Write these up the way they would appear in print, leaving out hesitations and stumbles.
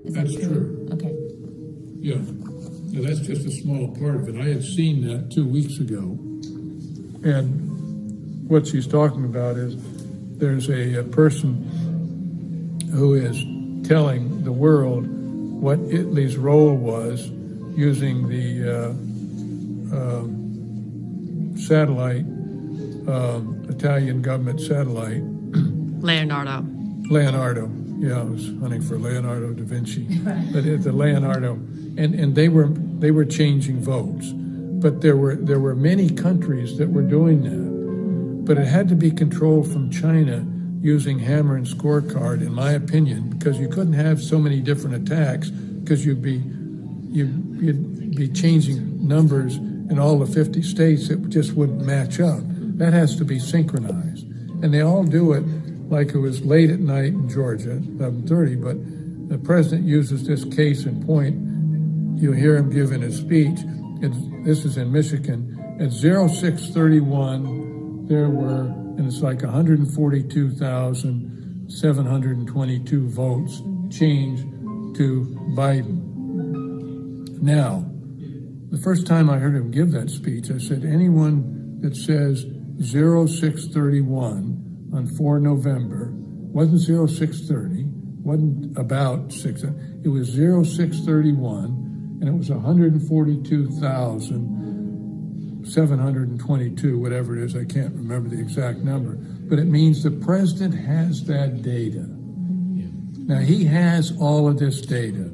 Is That's that true. Okay. Yeah. Now, that's just a small part of it. I had seen that 2 weeks ago. And what she's talking about is there's a person who is telling the world what Italy's role was using the satellite, Italian government satellite. Leonardo. Yeah, I was hunting for Leonardo da Vinci, but the Leonardo, and they were changing votes, but there were many countries that were doing that, but it had to be controlled from China using hammer and scorecard, in my opinion, because you couldn't have so many different attacks, because you'd be changing numbers in all the 50 states. It just wouldn't match up. That has to be synchronized, and they all do it like it was late at night in Georgia, 11:30, but the president uses this case in point. You hear him giving his speech. This is in Michigan. At 06:31, there were, and it's like 142,722 votes changed to Biden. Now, the first time I heard him give that speech, I said, anyone that says 0631 on 4 November, wasn't 0630, wasn't about 6, it was 0631, and it was 142,722, whatever it is, I can't remember the exact number, but it means the president has that data. Now, he has all of this data,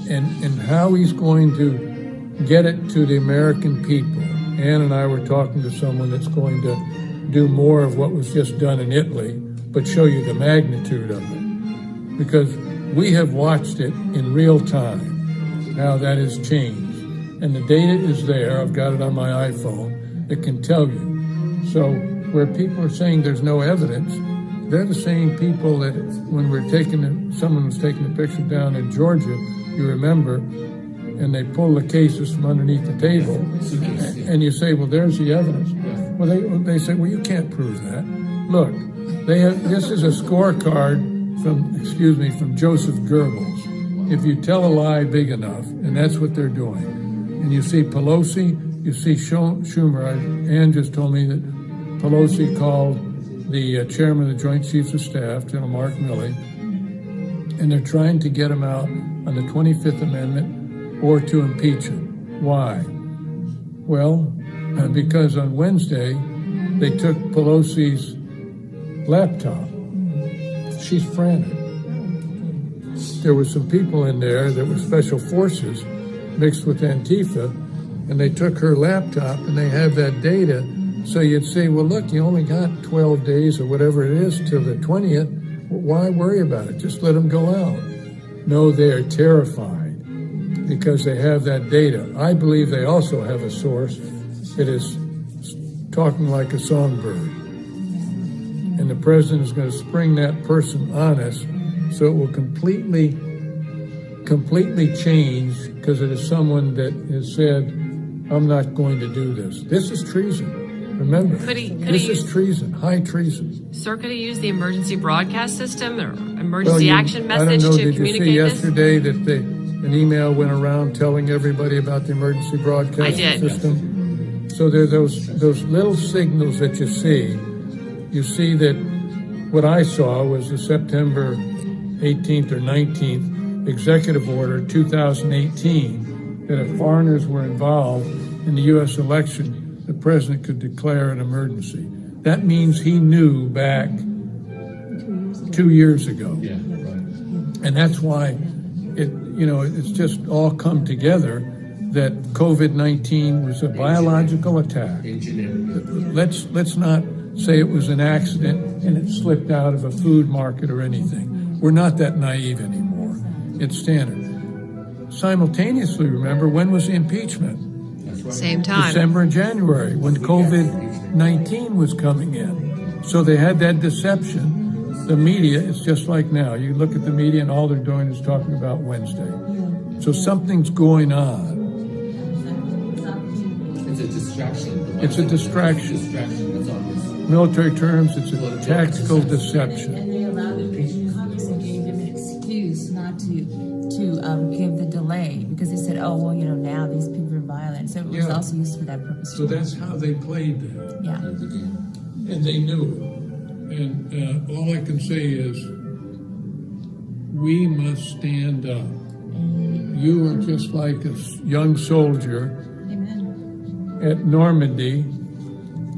and how he's going to get it to the American people. Ann and I were talking to someone that's going to do more of what was just done in Italy, but show you the magnitude of it. Because we have watched it in real time, how that has changed. And the data is there. I've got it on my iPhone. It can tell you. So where people are saying there's no evidence, they're the same people that when someone was taking a picture down in Georgia, you remember, and they pull the cases from underneath the table, and you say, well, there's the evidence. Well, they say, well, you can't prove that. Look, this is a scorecard from Joseph Goebbels. If you tell a lie big enough, and that's what they're doing, and you see Pelosi, you see Schumer. Ann just told me that Pelosi called the chairman of the Joint Chiefs of Staff, General Mark Milley, and they're trying to get him out on the 25th Amendment or to impeach him. Why? Well, because on Wednesday, they took Pelosi's laptop. She's frantic. There were some people in there that were special forces mixed with Antifa, and they took her laptop, and they have that data. So you'd say, well, look, you only got 12 days or whatever it is till the 20th. Why worry about it? Just let them go out. No, they are terrified because they have that data. I believe they also have a source that is talking like a songbird. And the president is going to spring that person on us, so it will completely change, because it is someone that has said, I'm not going to do this. This is treason. Remember, this is treason, high treason. Sir, could he use the emergency broadcast system or emergency action message to communicate this? Did you see yesterday that an email went around telling everybody about the emergency broadcast system? So there are those little signals that you see. You see that what I saw was the September 18th or 19th executive order 2018 that if foreigners were involved in the U.S. election, the president could declare an emergency. That means he knew back 2 years ago. Yeah, right. And that's why it's just all come together that COVID-19 was a biological attack. Let's not say it was an accident and it slipped out of a food market or anything. We're not that naive anymore. It's standard. Simultaneously, remember, when was the impeachment? Same time. December and January, when COVID-19 was coming in. So they had that deception. The media, it's just like now. You look at the media and all they're doing is talking about Wednesday. So something's going on. It's a distraction. It's a distraction. That's all it is. Military terms, it's a tactical deception. And they allowed him to Congress and gave him an excuse not to give the delay, because they said, oh, well, now these people are violent. So it was also used for that purpose. So that's how they played that. Yeah. And they knew it. And all I can say is, we must stand up. You are just like a young soldier at Normandy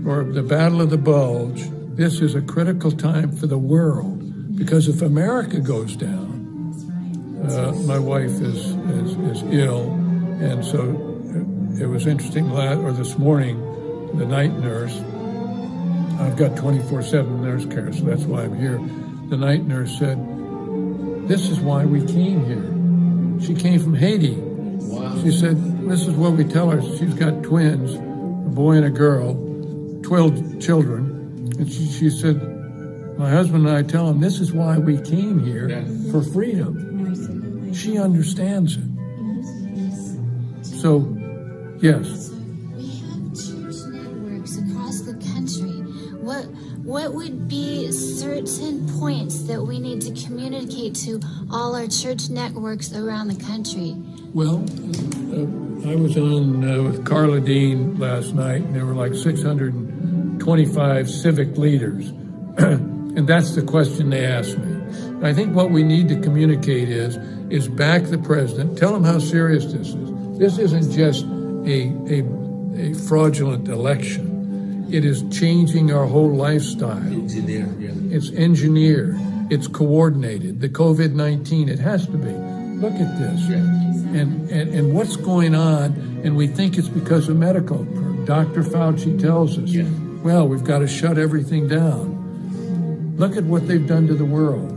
or the Battle of the Bulge. This is a critical time for the world, because if America goes down, my wife is ill, and so it was interesting. This morning, the night nurse. I've got 24/7 nurse care, so that's why I'm here. The night nurse said, "This is why we came here." She came from Haiti. Wow. She said, "This is what we tell her." She's got twins, a boy and a girl, 12 children, and she said, "My husband and I tell them this is why we came here, for freedom." She understands it. So, yes. We have church networks across the country. What would be certain points that we need to communicate to all our church networks around the country? Well, I was on with Carla Dean last night, and there were like 625 civic leaders. And that's the question they asked me. I think what we need to communicate is back the president, tell him how serious this is. This isn't just a fraudulent election. It is changing our whole lifestyle. It's engineered. It's coordinated. The COVID-19, it has to be. Look at this. And what's going on, and we think it's because of medical. Dr. Fauci tells us, well, we've got to shut everything down. Look at what they've done to the world.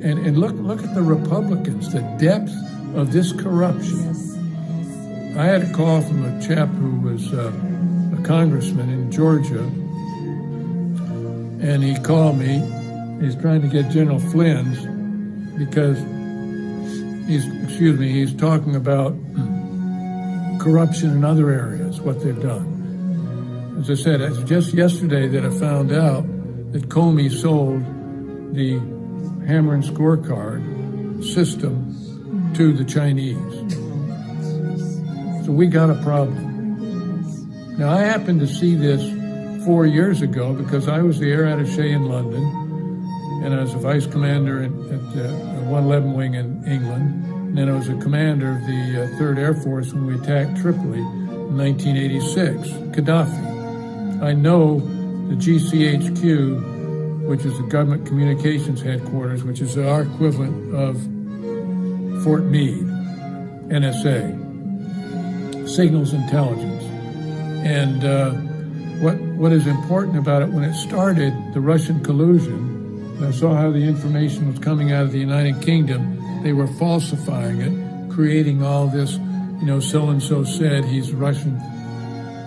And look at the Republicans, the depth of this corruption. I had a call from a chap who was a congressman in Georgia, and he called me. He's trying to get General Flynn's because he's talking about corruption in other areas, what they've done. As I said, it's just yesterday that I found out that Comey sold the hammer and scorecard system to the Chinese. So we got a problem. Now, I happened to see this 4 years ago because I was the air attaché in London, and I was a vice commander at the 111 Wing in England, and then I was a commander of the 3rd Air Force when we attacked Tripoli in 1986, Gaddafi. I know the GCHQ, which is the Government Communications Headquarters, which is our equivalent of Fort Meade, NSA, Signals Intelligence. And what is important about it, when it started, the Russian collusion, and I saw how the information was coming out of the United Kingdom, they were falsifying it, creating all this, so-and-so said he's Russian.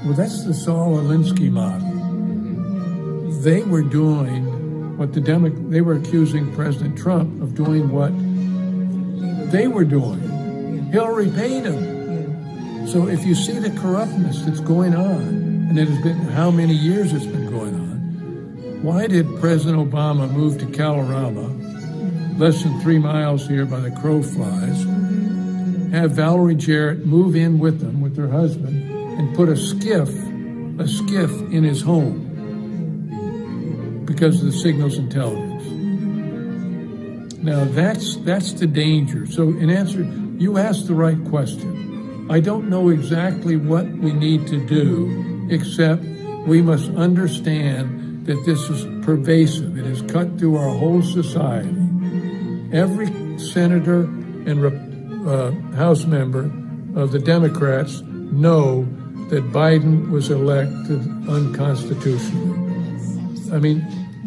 Well, that's the Saul Alinsky model. They were doing what they were accusing President Trump of doing what they were doing. Hillary paid him. So if you see the corruptness that's going on, and it has been how many years it's been going on, why did President Obama move to Kalorama, less than 3 miles here by the crow flies, have Valerie Jarrett move in with them, with her husband, and put a skiff in his home because of the signals intelligence? Now that's the danger. So in answer, you asked the right question. I don't know exactly what we need to do, except we must understand that this is pervasive. It is cut through our whole society. Every senator and House member of the Democrats know that Biden was elected unconstitutionally. I mean,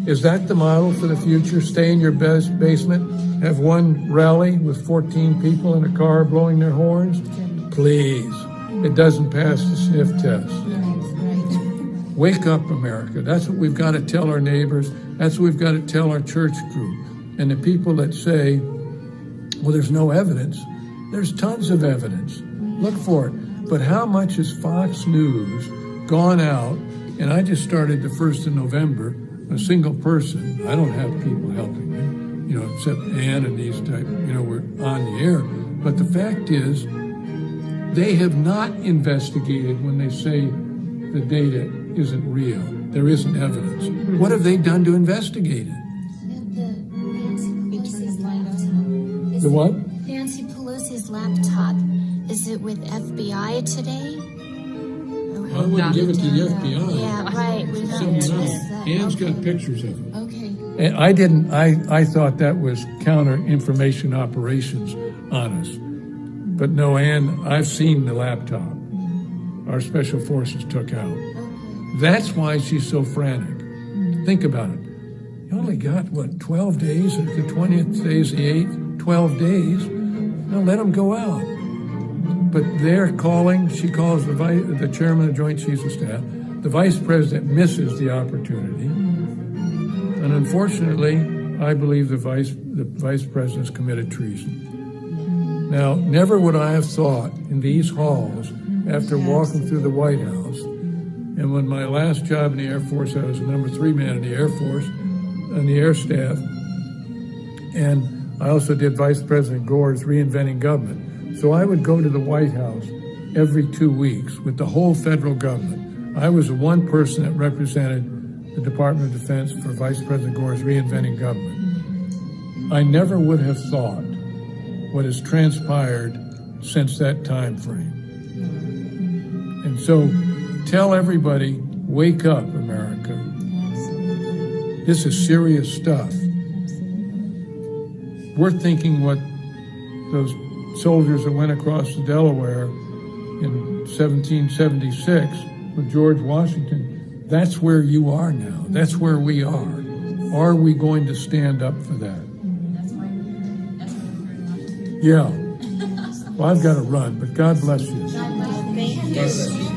is that the model for the future? Stay in your basement, have one rally with 14 people in a car blowing their horns? Please, it doesn't pass the sniff test. Wake up, America. That's what we've got to tell our neighbors. That's what we've got to tell our church group. And the people that say, well, there's no evidence. There's tons of evidence. Look for it. But how much has Fox News gone out? And I just started the 1st of November, a single person. I don't have people helping me. except Ann and these type, were on the air. But the fact is, they have not investigated when they say the data isn't real. There isn't evidence. What have they done to investigate it? The what? Nancy Pelosi's laptop. Is it with FBI today? I wouldn't give it to the FBI. Yeah, right. We don't Someone trust else. that. Ann's Okay. got pictures of it. Okay. And I thought that was counter-information operations on us. But no, Ann, I've seen the laptop our special forces took out. Okay. That's why she's so frantic. Think about it. You only got, 12 days? The 20th day's the 8th? 12 days? Now let them go out. But they're calling, she calls the chairman of Joint Chiefs of Staff. The vice president misses the opportunity. And unfortunately, I believe the vice president's committed treason. Now, never would I have thought in these halls, after walking through the White House, and when my last job in the Air Force, I was the number 3 man in the Air Force, on the air staff, and I also did Vice President Gore's Reinventing Government. So I would go to the White House every 2 weeks with the whole federal government. I was the one person that represented the Department of Defense for Vice President Gore's Reinventing Government. I never would have thought what has transpired since that time frame. And so tell everybody, wake up, America. This is serious stuff. We're thinking what those soldiers that went across the Delaware in 1776 with George Washington, that's where you are now. That's where we are. Are we going to stand up for that? Yeah. Well, I've got to run, but God bless you. God bless you.